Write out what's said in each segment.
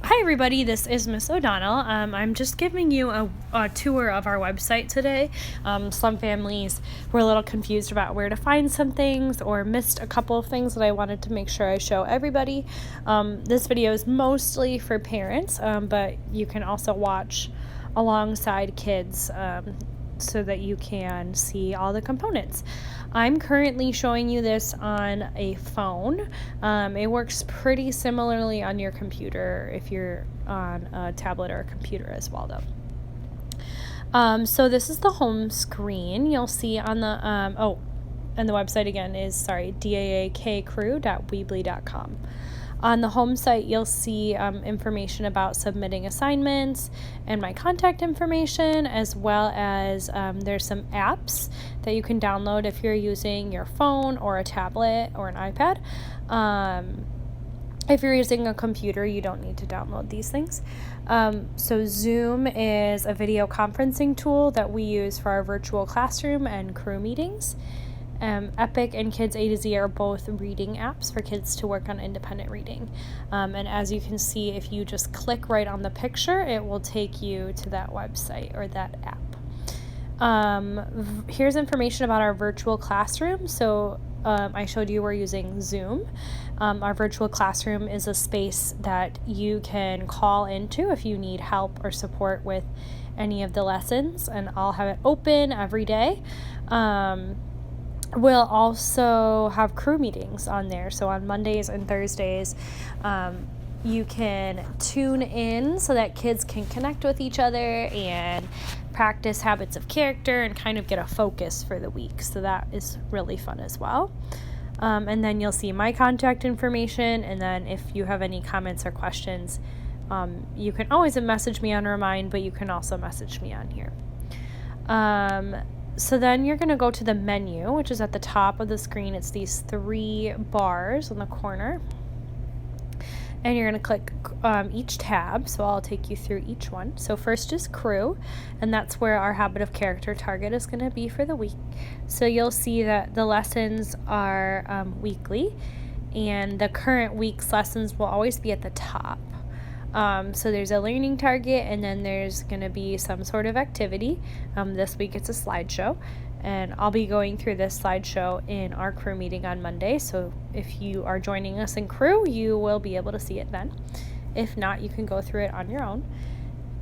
Hi everybody, this is Miss O'Donnell. I'm just giving you a tour of our website today. Some families were a little confused about where to find some things or missed a couple of things that I wanted to make sure I show everybody. This video is mostly for parents, but you can also watch alongside kids so that you can see all the components. I'm currently showing you this on a phone. It works pretty similarly on your computer if you're on a tablet or a computer as well though. So this is the home screen. You'll see on the, and the website again is, daakkcrew.weebly.com. On the home site, you'll see information about submitting assignments and my contact information, as well as there's some apps that you can download if you're using your phone or a tablet or an iPad. If you're using a computer, you don't need to download these things. So Zoom is a video conferencing tool that we use for our virtual classroom and crew meetings. Epic and Kids A to Z are both reading apps for kids to work on independent reading. And as you can see, if you just click right on the picture, it will take you to that website or that app. Here's information about our virtual classroom. So I showed you we're using Zoom. Our virtual classroom is a space that you can call into if you need help or support with any of the lessons, and I'll have it open every day. We'll also have crew meetings on there. So on Mondays and Thursdays, you can tune in so that kids can connect with each other and practice habits of character and kind of get a focus for the week. So that is really fun as well. And then you'll see my contact information. And then if you have any comments or questions, you can always message me on Remind, but you can also message me on here. So then you're going to go to the menu, which is at the top of the screen. It's these 3 bars in the corner. And you're going to click each tab, so I'll take you through each one. So first is crew, and that's where our habit of character target is going to be for the week. So you'll see that the lessons are weekly, and the current week's lessons will always be at the top. So there's a learning target, and then there's going to be some sort of activity. This week it's a slideshow, and I'll be going through this slideshow in our crew meeting on Monday. So if you are joining us in crew, you will be able to see it then. If not, you can go through it on your own.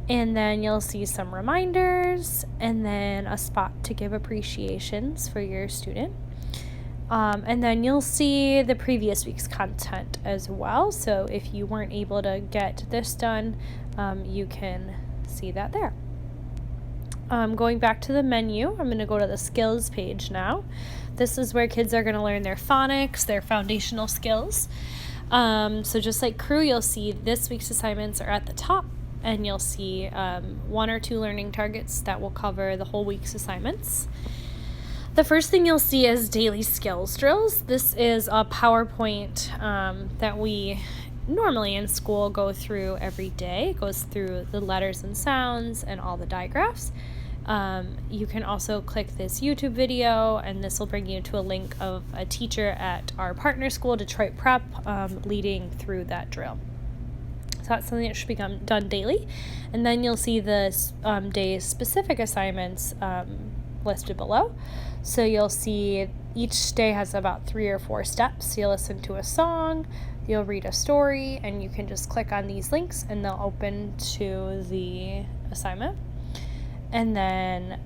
And then you'll see some reminders, and then a spot to give appreciations for your student. And then you'll see the previous week's content as well. So if you weren't able to get this done, you can see that there. Going back to the menu, I'm going to go to the skills page now. This is where kids are going to learn their phonics, their foundational skills. So just like crew, you'll see this week's assignments are at the top, and you'll see 1 or 2 learning targets that will cover the whole week's assignments. The first thing you'll see is daily skills drills. This is a PowerPoint that we normally in school go through every day. It goes through the letters and sounds and all the digraphs. You can also click this YouTube video, and this will bring you to a link of a teacher at our partner school, Detroit Prep, leading through that drill. So that's something that should be done daily. And then you'll see the day's specific assignments listed below. So you'll see each day has about 3 or 4 steps. You'll listen to a song, you'll read a story, and you can just click on these links and they'll open to the assignment. And then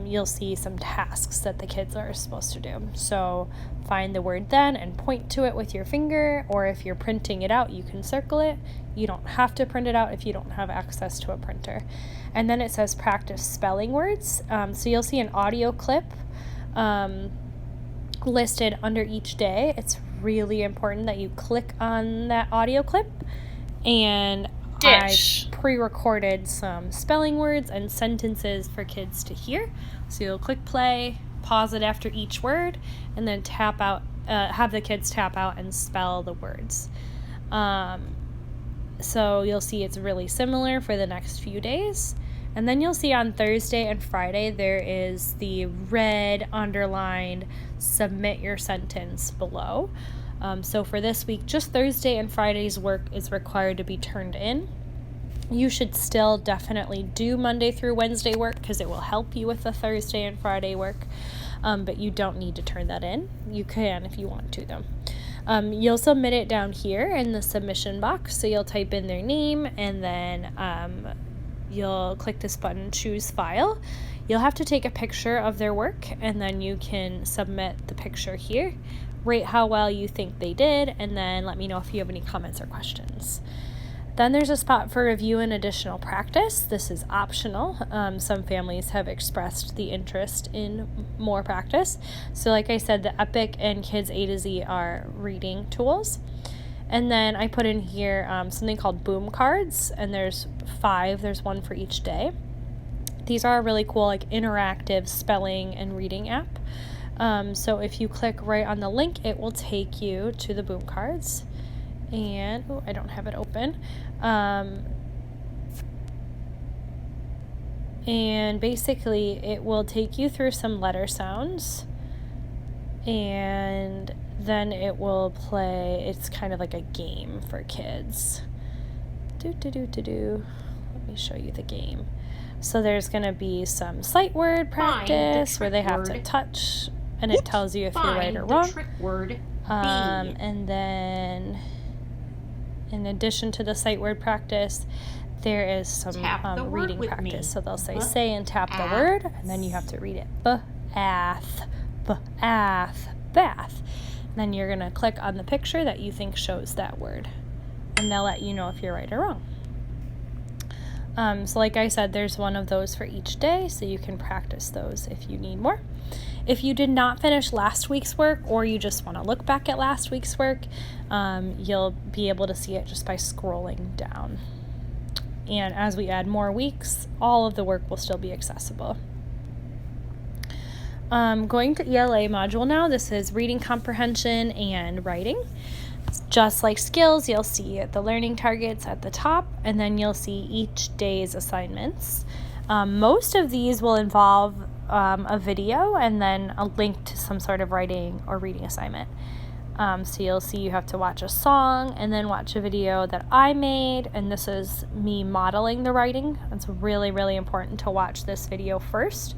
you'll see some tasks that the kids are supposed to do. So find the word then and point to it with your finger, or if you're printing it out, you can circle it. You don't have to print it out if you don't have access to a printer. And then it says practice spelling words. So you'll see an audio clip listed under each day. It's really important that you click on that audio clip, and I pre-recorded some spelling words and sentences for kids to hear. So you'll click play, pause it after each word, and then tap out, have the kids tap out and spell the words. So you'll see it's really similar for the next few days. And then you'll see on Thursday and Friday there is the red underlined submit your sentence below. So for this week, just Thursday and Friday's work is required to be turned in. You should still definitely do Monday through Wednesday work because it will help you with the Thursday and Friday work, but you don't need to turn that in. You can if you want to, though. You'll submit it down here in the submission box, so you'll type in their name, and then you'll click this button, Choose File. You'll have to take a picture of their work, and then you can submit the picture here. Rate how well you think they did, and then let me know if you have any comments or questions. Then there's a spot for review and additional practice. This is optional. Some families have expressed the interest in more practice. So like I said, the EPIC and Kids A to Z are reading tools. And then I put in here something called Boom Cards, and there's 5. There's one for each day. These are a really cool, like, interactive spelling and reading app. So if you click right on the link, it will take you to the Boom Cards. And I don't have it open. And basically it will take you through some letter sounds, and then it will play. It's kind of like a game for kids. Let me show you the game. So there's going to be some sight word practice where they have to touch, and it tells you if you're right or wrong. Trick word And then in addition to the sight word practice, there is some reading practice. So they'll say and tap the word, and then you have to read it. Bath. And then you're going to click on the picture that you think shows that word, and they'll let you know if you're right or wrong. So like I said, there's one of those for each day, so you can practice those if you need more. If you did not finish last week's work, or you just want to look back at last week's work, you'll be able to see it just by scrolling down. And as we add more weeks, all of the work will still be accessible. Going to ELA module now. This is reading comprehension and writing. Just like skills, you'll see the learning targets at the top, and then you'll see each day's assignments. Most of these will involve a video and then a link to some sort of writing or reading assignment. So you'll see you have to watch a song and then watch a video that I made, and this is me modeling the writing. It's really, really important to watch this video first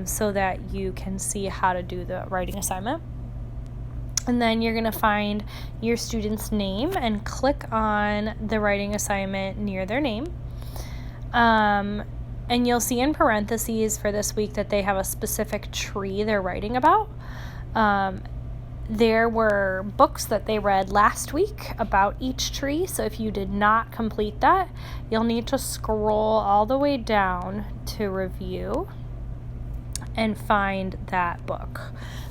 so that you can see how to do the writing assignment. And then you're going to find your student's name and click on the writing assignment near their name. And you'll see in parentheses for this week that they have a specific tree they're writing about. There were books that they read last week about each tree, so if you did not complete that, you'll need to scroll all the way down to review and find that book.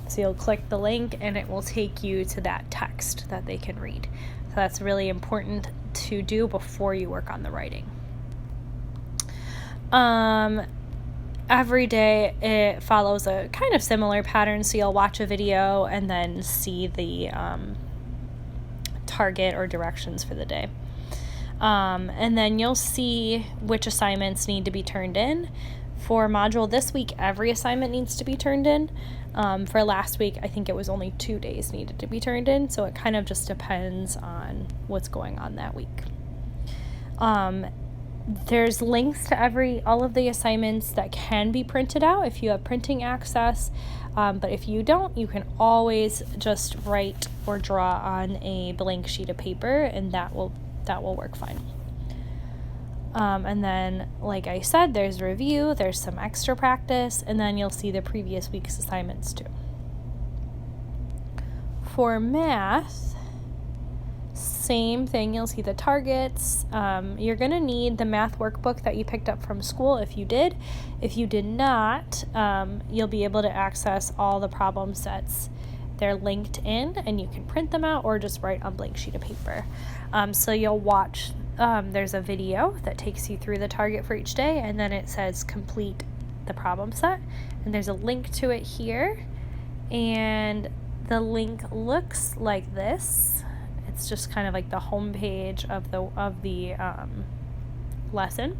So you'll click the link and it will take you to that text that they can read. So that's really important to do before you work on the writing. Every day it follows a kind of similar pattern, so you'll watch a video and then see the target or directions for the day. And then you'll see which assignments need to be turned in. For module this week, every assignment needs to be turned in. For last week, I think it was only 2 days needed to be turned in, so it kind of just depends on what's going on that week. There's links to all of the assignments that can be printed out if you have printing access, but if you don't, you can always just write or draw on a blank sheet of paper, and that will work fine. And then, like I said, there's review, there's some extra practice, and then you'll see the previous week's assignments too. For math, same thing, you'll see the targets. You're going to need the math workbook that you picked up from school if you did. If you did not, you'll be able to access all the problem sets. They're linked in, and you can print them out or just write on a blank sheet of paper. So you'll watch, there's a video that takes you through the target for each day, and then it says complete the problem set. And there's a link to it here, and the link looks like this. It's just kind of like the home page of the lesson.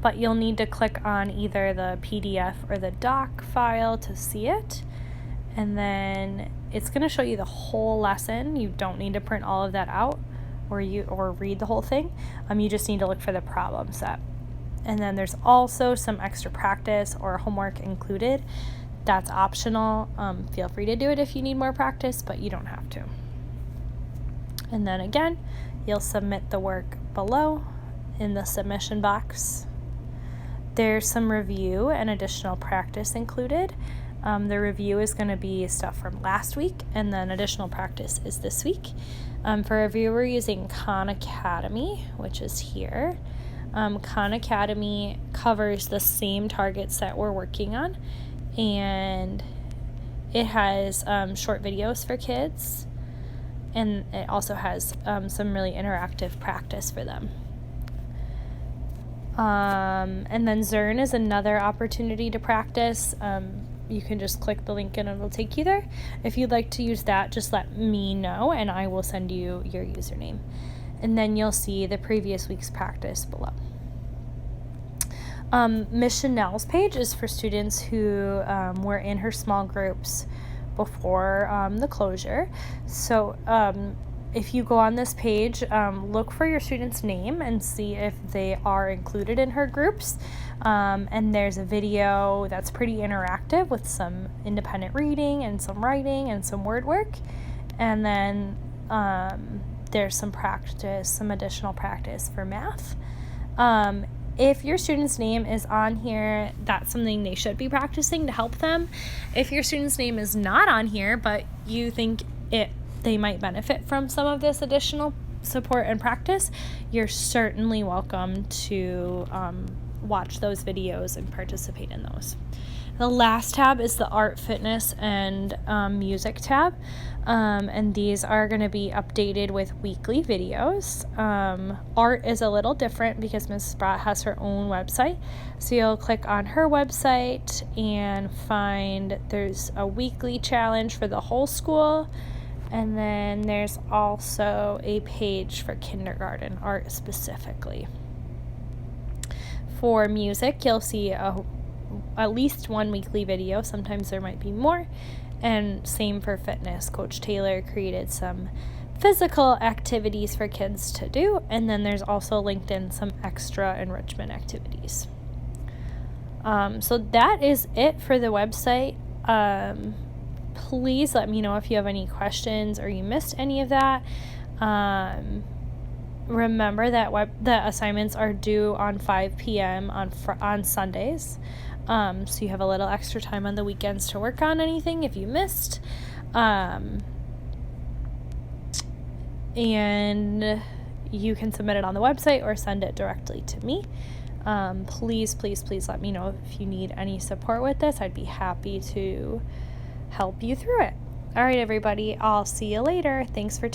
But you'll need to click on either the PDF or the doc file to see it. And then it's going to show you the whole lesson. You don't need to print all of that out or read the whole thing. You just need to look for the problem set. And then there's also some extra practice or homework included. That's optional. Feel free to do it if you need more practice, but you don't have to. And then again, you'll submit the work below in the submission box. There's some review and additional practice included. The review is going to be stuff from last week, and then additional practice is this week. For review, we're using Khan Academy, which is here. Khan Academy covers the same targets that we're working on, and it has short videos for kids, and it also has some really interactive practice for them. And then Zearn is another opportunity to practice. You can just click the link and it'll take you there. If you'd like to use that, just let me know and I will send you your username. And then you'll see the previous week's practice below. Miss Chanel's page is for students who were in her small groups before the closure. So if you go on this page, look for your student's name and see if they are included in her groups. And there's a video that's pretty interactive with some independent reading and some writing and some word work. And then there's some practice, some additional practice for math. If your student's name is on here, that's something they should be practicing to help them. If your student's name is not on here, but you think they might benefit from some of this additional support and practice, you're certainly welcome to watch those videos and participate in those. The last tab is the art, fitness, and music tab. And these are going to be updated with weekly videos. Art is a little different because Mrs. Sprott has her own website. So you'll click on her website and find there's a weekly challenge for the whole school. And then there's also a page for kindergarten art specifically. For music, you'll see at least one weekly video. Sometimes there might be more. And same for fitness. Coach Taylor created some physical activities for kids to do. And then there's also linked in some extra enrichment activities. So that is it for the website. Please let me know if you have any questions or you missed any of that. Remember that the assignments are due on 5 p.m. on Sundays. So you have a little extra time on the weekends to work on anything if you missed. And you can submit it on the website or send it directly to me. Please let me know if you need any support with this. I'd be happy to help you through it. All right, everybody. I'll see you later. Thanks for